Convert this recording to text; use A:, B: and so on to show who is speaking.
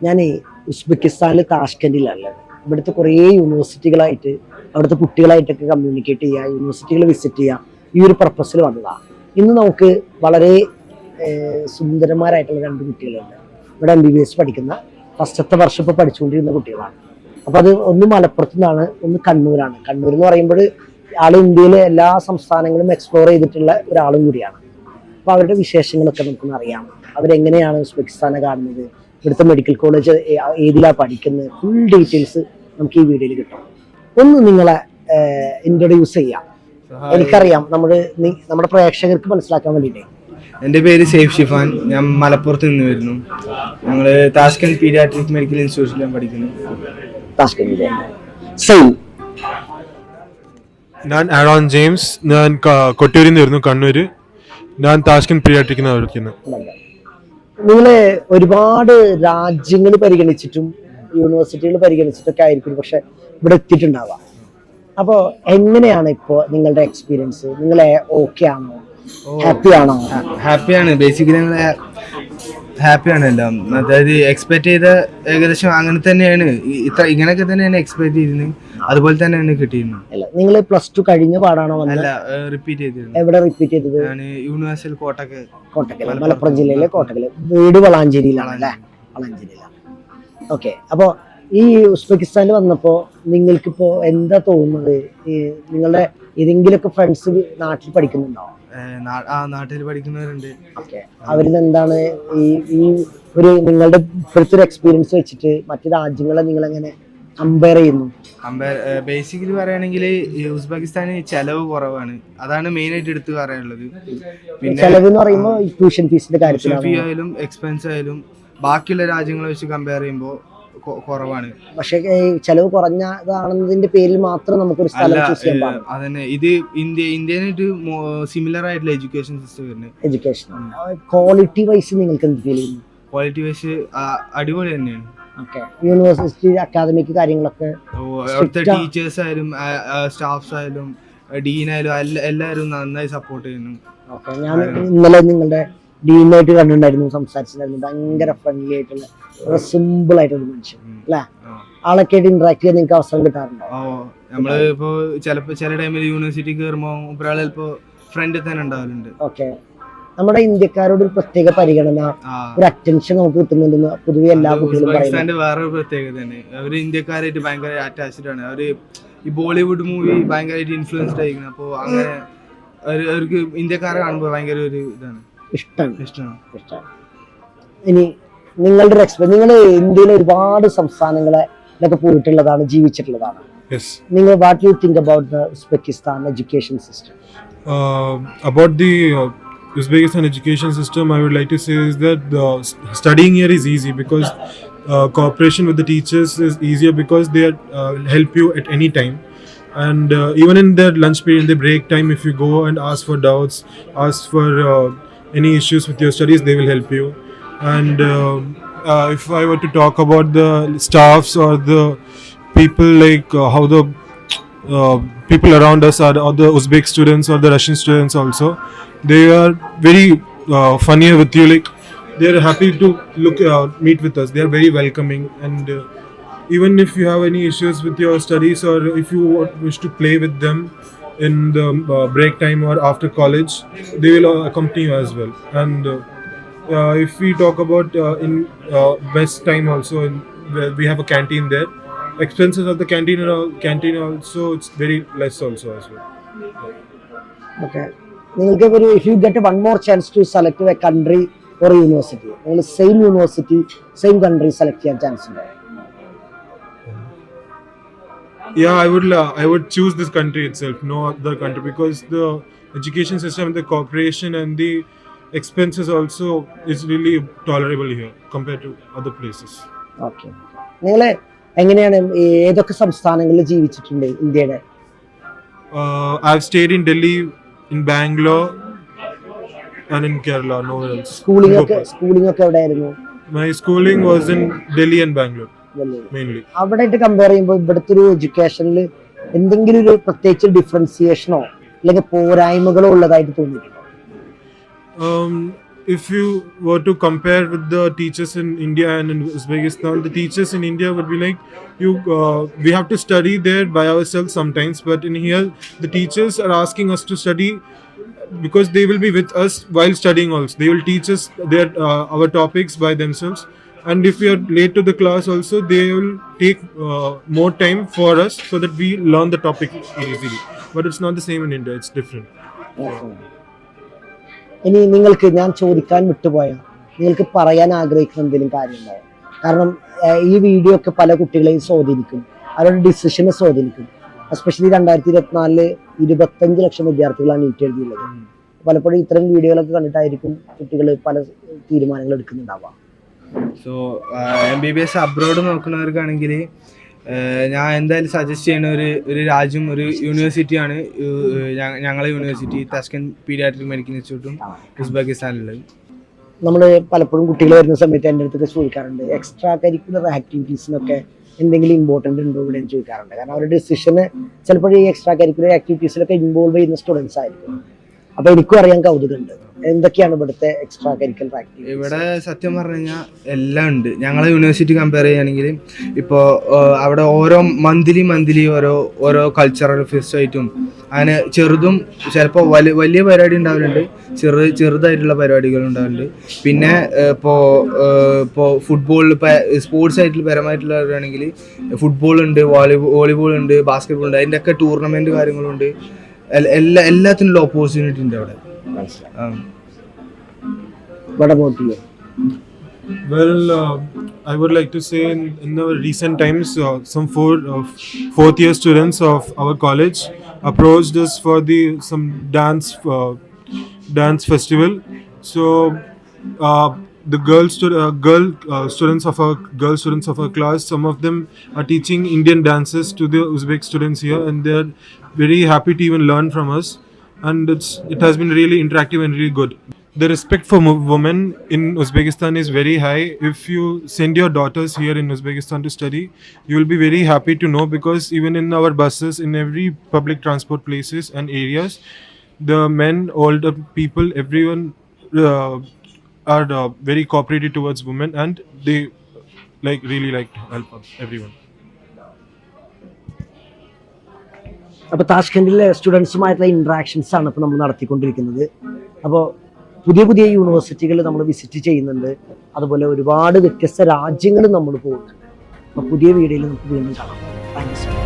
A: ഞാൻ ഉസ്ബെക്കിസ്ഥാനിൽ താഷ്കൻഡിലാണുള്ളത്. ഇവിടുത്തെ കുറേ യൂണിവേഴ്സിറ്റികളായിട്ട് അവിടുത്തെ കുട്ടികളായിട്ടൊക്കെ കമ്മ്യൂണിക്കേറ്റ് ചെയ്യുക, യൂണിവേഴ്സിറ്റികൾ വിസിറ്റ് ചെയ്യുക, ഈ ഒരു പർപ്പസിൽ വന്നതാണ്. ഇന്ന് നമുക്ക് വളരെ സുന്ദരന്മാരായിട്ടുള്ള രണ്ട് കുട്ടികളുണ്ട്. ഇവിടെ MBBS പഠിക്കുന്ന ഫസ്റ്റത്തെ വർഷം ഇപ്പോൾ പഠിച്ചുകൊണ്ടിരുന്ന കുട്ടികളാണ്. അപ്പോൾ അത് ഒന്ന് മലപ്പുറത്തു നിന്നാണ്, ഒന്ന് കണ്ണൂരാണ്. കണ്ണൂർ എന്ന് പറയുമ്പോൾ ആൾ ഇന്ത്യയിലെ എല്ലാ സംസ്ഥാനങ്ങളും എക്സ്പ്ലോർ ചെയ്തിട്ടുള്ള ഒരാളും കൂടിയാണ്. അപ്പോൾ അവരുടെ വിശേഷങ്ങളൊക്കെ നമുക്കൊന്ന് അറിയാം. അവരെങ്ങനെയാണ് ഉസ്ബെക്കിസ്ഥാനെ കാണുന്നത്, ഇവിടുത്തെ മെഡിക്കൽ കോളേജ് ഏതിലാണ് പഠിക്കുന്നത്, ഫുൾ ഡീറ്റെയിൽസ് നമുക്ക് ഈ വീഡിയോയിൽ കിട്ടും. ഒന്ന് നിങ്ങളെ ഇൻട്രൊഡ്യൂസ് ചെയ്യാം. എനിക്കറിയാം നമ്മുടെ പ്രേക്ഷകർക്ക് മനസ്സിലാക്കാൻ വേണ്ടിയിട്ടേ.
B: എൻ്റെ പേര് സെയ്ഫ് ഷിഫാൻ. ഞാൻ മലപ്പുറത്ത് നിന്ന് വരുന്നു. ഞങ്ങൾ താഷ്കന്റ് പീഡിയാട്രിക് മെഡിക്കൽ ഇൻസ്റ്റിറ്റ്യൂഷനിലാണ് പഠിക്കുന്നത്.
C: ഞാൻ ആരോൺ ജെയിംസ്. ഞാൻ കൊട്ടിയൂരിൽ നിന്ന് വരുന്നു, കണ്ണൂര്. ഞാൻ താഷ്കന്റ് പീഡിയാട്രിക് പഠിക്കുന്നു.
A: നിങ്ങള് ഒരുപാട് രാജ്യങ്ങൾ പരിഗണിച്ചിട്ടും യൂണിവേഴ്സിറ്റികൾ പരിഗണിച്ചിട്ടൊക്കെ ആയിരിക്കും പക്ഷെ ഇവിടെ എത്തിയിട്ടുണ്ടാവുക. അപ്പോൾ എങ്ങനെയാണ് ഇപ്പോൾ നിങ്ങളുടെ എക്സ്പീരിയൻസ്? നിങ്ങളെ ഓക്കെ ആണോ, ഹാപ്പി ആണോ?
B: ഹാപ്പിയാണ്, ബേസിക്കലി ഞങ്ങൾ ഹാപ്പിയാണ് എല്ലാം. അതായത് എക്സ്പെക്ട് ചെയ്ത ഏകദേശം അങ്ങനെ തന്നെയാണ്, ഇങ്ങനെയൊക്കെ തന്നെയാണ് എക്സ്പെക്ട് ചെയ്തിരുന്നത്, അതുപോലെ തന്നെയാണ് കിട്ടിയിരുന്നത്.
A: അല്ല, നിങ്ങൾ +2 കഴിഞ്ഞ പാടാണോ?
B: അല്ല, റിപ്പീറ്റ് ചെയ്തിരുന്നു.
A: എവിടെ റിപ്പീറ്റ് ചെയ്തത്?
B: ഞാൻ യൂണിവേഴ്സിറ്റി കോട്ടക്കൽ,
A: മലപ്പുറം ജില്ലയിലെ കോട്ടക്കൽ. വീട് വളാഞ്ചേരിയിലാണ് അല്ലേ? വളാഞ്ചേരിയിലാണ്. ഓക്കെ. അപ്പോൾ ഈ ഉസ്ബെക്കിസ്ഥാനിൽ വന്നപ്പോൾ നിങ്ങൾക്കിപ്പോൾ എന്താ തോന്നുന്നത്? നിങ്ങളുടെ ഏതെങ്കിലുമൊക്കെ ഫ്രണ്ട്സ് നാട്ടിൽ പഠിക്കുന്നുണ്ടോ?
B: നാട്ടിൽ പഠിക്കുന്നവരുണ്ട്.
A: ഓക്കെ. അവരിൽ എന്താണ് ഈ ഒരു നിങ്ങളുടെ ഇപ്പോഴത്തെ ഒരു എക്സ്പീരിയൻസ് വെച്ചിട്ട് മറ്റു രാജ്യങ്ങളെ നിങ്ങൾ എങ്ങനെ കമ്പയർ ചെയ്യുന്നു?
B: ബേസിക്കലി പറയുകയാണെങ്കിൽ ഉസ്ബെക്കിസ്ഥാന് ചെലവ് കുറവാണ്, അതാണ് മെയിൻ ആയിട്ട് എടുത്ത് പറയാനുള്ളത്.
A: പിന്നെ ചെലവ് എന്ന് പറയുമ്പോൾ ട്യൂഷൻ ഫീസിന്റെ കാര്യത്തിൽ
B: ഫീ ആയാലും എക്സ്പെൻസ് ആയാലും ബാക്കിയുള്ള രാജ്യങ്ങളെ വെച്ച് കമ്പയർ ചെയ്യുമ്പോൾ കുറവാണ്.
A: പക്ഷേ ചെലവ് കുറഞ്ഞതാണെന്നതിന്റെ പേരിൽ മാത്രം നമുക്കൊരു സ്ഥലം ചൂസ് ചെയ്യാൻ പാടില്ല.
B: അതന്നെ, ഇത് ഇന്ത്യനായിട്ട് സിമിലർ ആയിട്ടുള്ള എഡ്യൂക്കേഷൻ സിസ്റ്റം വരുന്നത്.
A: എഡ്യൂക്കേഷൻ ക്വാളിറ്റി വൈസ് നിങ്ങൾക്ക് എന്ത് ഫീൽ ചെയ്യുന്നു?
B: ക്വാളിറ്റി വൈസ് അടിപൊളി തന്നെയാണ്.
A: യൂണിവേഴ്സിറ്റി അക്കാദമിക് കാര്യങ്ങളൊക്കെ
B: അവിടുത്തെ ടീച്ചേഴ്സ് ആയാലും സ്റ്റാഫ്സ് ആയാലും ഡീനായാലും എല്ലാവരും നന്നായി സപ്പോർട്ട് ചെയ്യുന്നു.
A: ഞാൻ ഇന്നലെ നിങ്ങളുടെ ഡീനായിട്ട് കണ്ടിട്ടുണ്ടായിരുന്നു, സംസാരിച്ചിട്ടുണ്ടായിരുന്നു. ഭയങ്കര ഫ്രണ്ട്ലി ആയിട്ടുള്ള സിമ്പിൾ ആയിട്ടുള്ള മനുഷ്യൻ അല്ലേ? ആളൊക്കെ ആയിട്ട് ഇന്ററാക്ട് ചെയ്യാൻ നിങ്ങൾക്ക് അവസരം കിട്ടാറുണ്ടോ?
B: നമ്മള് ഇപ്പോ ചില ടൈമിൽ യൂണിവേഴ്സിറ്റി കയറുമ്പോ ഒരാൾ ചിലപ്പോ ഫ്രണ്ട് തന്നെ ഉണ്ടാവലുണ്ട്.
A: ഓക്കെ. നമ്മുടെ ഇന്ത്യക്കാരോട് ഒരു പ്രത്യേക പരിഗണന, ഒരു അറ്റൻഷൻ നമുക്ക് കിട്ടുന്നുണ്ടെന്ന് പൊതുവെ എല്ലാ കുട്ടികളും പറയുന്നത്.
B: വേറെ പ്രത്യേകത തന്നെ, അവര് ഇന്ത്യക്കാരായിട്ട് ഭയങ്കര അറ്റാച്ച്ഡ് ആണ്. അവര് ഈ ബോളിവുഡ് മൂവി ഭയങ്കരമായിട്ട് ഇൻഫ്ലുവൻസ്ഡ് ആയിരിക്കുന്നു. അപ്പോൾ അങ്ങനെ അവർക്ക് ഇന്ത്യക്കാരെ കാണുമ്പോൾ ഭയങ്കര ഒരു ഇതാണ്, ഇഷ്ടമാണ്.
A: ഇനി നിങ്ങളുടെ ഒരു എക്സ്പീരിയൻസ്, നിങ്ങൾ ഇന്ത്യയിലെ ഒരുപാട് സംസ്ഥാനങ്ങളിലൊക്കെ പോയിട്ടുള്ളതാണ്, ജീവിച്ചിട്ടുള്ളതാണ്. നിങ്ങൾ what you think about the Uzbekistan education system?
C: About the Uzbekistan education system, I would like to say is that studying here is easy because cooperation with the teachers is easier because they help you at any time. And even in their lunch period, in their break time, if you go and ask for doubts, ask for any issues with your studies, they will help you. And if I were to talk about the staffs or the people, like how the people around us are, or the Uzbek students or the Russian students also, they are very funnier with you. Like they are happy to meet with us. They are very welcoming, and even if you have any issues with your studies or if you wish to play with them in the break time or after college, they will accompany you as well. And if we talk about in best time also, we have a canteen there. Expenses of the canteen also, it's very less also as well.
A: Okay. നിങ്ങൾക്ക് if you get one more chance to select a country or a university, നിങ്ങൾ same university same country select ചെയ്യാൻ chance ഉണ്ടോ?
C: Yeah, I would choose this country itself, no other country, because the education system, the cooperation and the expenses also is really tolerable here compared to other places.
A: Okay. നിങ്ങൾ എങ്ങനെയാണ് ഏതൊക്കെ സംസ്ഥാനങ്ങളിൽ ജീവിച്ചിട്ടുണ്ട് ഇന്ത്യയുടെ?
C: I've stayed in Delhi, in Bangalore and in Kerala, nowhere else.
A: Schooling ഒക്കെ എവിടെയായിരുന്നു?
C: My schooling was in Delhi and Bangalore mainly.
A: അവിടെ compare ചെയ്യുമ്പോൾ ഇവിടുത്തെ ഒരു എഡ്യൂക്കേഷനിൽ എന്തെങ്കിലും ഒരു പ്രത്യേകിച്ച് ഡിഫറൻസിയേഷനോ അല്ലെങ്കിൽ പോരായ്മകളോ ഉള്ളതായിട്ട് തോന്നിയിട്ടുണ്ടോ?
C: if you were to compare with the teachers in India and in Uzbekistan, the teachers in India would be like, we have to study there by ourselves sometimes, but in here the teachers are asking us to study because they will be with us while studying also. They will teach us our topics by themselves, and if we are late to the class also, they will take more time for us so that we learn the topic easily. But it's not the same in India, it's different.
A: ഇനി നിങ്ങൾക്ക് ഞാൻ ചോദിക്കാൻ വിട്ടുപോയ നിങ്ങൾക്ക് പറയാൻ ആഗ്രഹിക്കുന്ന എന്തെങ്കിലും കാര്യമുണ്ടോ? കാരണം ഈ വീഡിയോ ഒക്കെ പല കുട്ടികളെയും സ്വാധീനിക്കും, അവരുടെ ഡിസിഷനെ സ്വാധീനിക്കും. എസ്പെഷ്യലി 2024 25 ലക്ഷം വിദ്യാർത്ഥികളാണ് നീറ്റ് എഴുതിയുള്ളത്. പലപ്പോഴും ഇത്തരം വീഡിയോകളൊക്കെ കണ്ടിട്ടായിരിക്കും കുട്ടികൾ പല തീരുമാനങ്ങൾ എടുക്കുന്നുണ്ടാവുക.
B: സോ MBBS അബ്രോഡ് നോക്കുന്നവർക്കാണെങ്കിൽ ഞാൻ എന്തായാലും സജസ്റ്റ് ചെയ്യുന്ന ഒരു രാജ്യം, ഒരു യൂണിവേഴ്സിറ്റിയാണ് ഞങ്ങളെ യൂണിവേഴ്സിറ്റി, താഷ്കന്റ് പീഡിയാട്രിക് മെഡിക്കൽ ഇൻസ്റ്റിറ്റ്യൂട്ടും ഉസ്ബെക്കിസ്ഥാനിലുള്ളത്.
A: നമ്മൾ പലപ്പോഴും കുട്ടികൾ വരുന്ന സമയത്ത് എൻ്റെ അടുത്തൊക്കെ ചോദിക്കാറുണ്ട്, എക്സ്ട്രാ കരിക്കുലർ ആക്ടിവിറ്റീസിനൊക്കെ എന്തെങ്കിലും ഇമ്പോർട്ടൻ്റ് ഉണ്ടോ ഇവിടെ ചോദിക്കാറുണ്ട്. കാരണം അവരുടെ ഡിസിഷന് ചിലപ്പോൾ ഈ എക്സ്ട്രാ കരിക്കുലർ ആക്ടിവിറ്റീസിലൊക്കെ ഇൻവോൾവ് ചെയ്യുന്ന സ്റ്റുഡൻസ് ആയിരിക്കും. അപ്പോൾ എനിക്കും അറിയാൻ കൗതുകമുണ്ട്, എന്തൊക്കെയാണ് ഇവിടുത്തെ എക്സ്ട്രാ കരിക്കുലർ ആക്ടിവിറ്റീസ്?
B: ഇവിടെ സത്യം പറഞ്ഞു കഴിഞ്ഞാൽ എല്ലാം ഉണ്ട്. ഞങ്ങളെ യൂണിവേഴ്സിറ്റി കമ്പയർ ചെയ്യുകയാണെങ്കിൽ ഇപ്പോൾ അവിടെ ഓരോ മന്ത്ലി ഓരോ കൾച്ചറൽ ഫെസ്റ്റ് ആയിട്ടും അങ്ങനെ ചെറുതും ചിലപ്പോൾ വലിയ പരിപാടി ഉണ്ടാവലുണ്ട്, ചെറുതായിട്ടുള്ള പരിപാടികൾ ഉണ്ടാവലുണ്ട്. പിന്നെ ഇപ്പോൾ ഫുട്ബോളിൽ സ്പോർട്സ് ആയിട്ടുള്ള പരമായിട്ടുള്ളവരാണെങ്കിൽ ഫുട്ബോൾ ഉണ്ട്, വോളിബോൾ ഉണ്ട്, ബാസ്കറ്റ് ബോൾ ഉണ്ട്, അതിൻ്റെയൊക്കെ ടൂർണമെൻറ്റ് കാര്യങ്ങളുണ്ട്. എല്ലാത്തിനുള്ള ഓപ്പർച്യൂണിറ്റി ഉണ്ട് അവിടെ.
C: Well, I would like to say in the recent times, some fourth year students of our college approached us for some dance festival. So the students of our class, some of them are teaching Indian dances to the Uzbek students here, and they are very happy to even learn from us, and it has been really interactive and really good. The respect for women in Uzbekistan is very high. If you send your daughters here in Uzbekistan to study, you will be very happy to know, because even in our buses, in every public transport places and areas, the men, older people, everyone are very cooperative towards women, and they really like to help everyone.
A: അപ്പോൾ താഷ്കൻഡിലെ സ്റ്റുഡൻസുമായിട്ടുള്ള interactions ആണ് ഇപ്പോൾ നമ്മൾ നടത്തിക്കൊണ്ടിരിക്കുന്നത്. അപ്പോൾ പുതിയ യൂണിവേഴ്സിറ്റികൾ നമ്മൾ visit ചെയ്യുന്നുണ്ട്, അതുപോലെ ഒരുപാട് വ്യത്യസ്ത രാജ്യങ്ങൾ നമ്മൾ പോകുന്നുണ്ട്. അപ്പോൾ പുതിയ വീഡിയോയിൽ നമുക്ക് വീണ്ടും കാണാം. Thank you so much.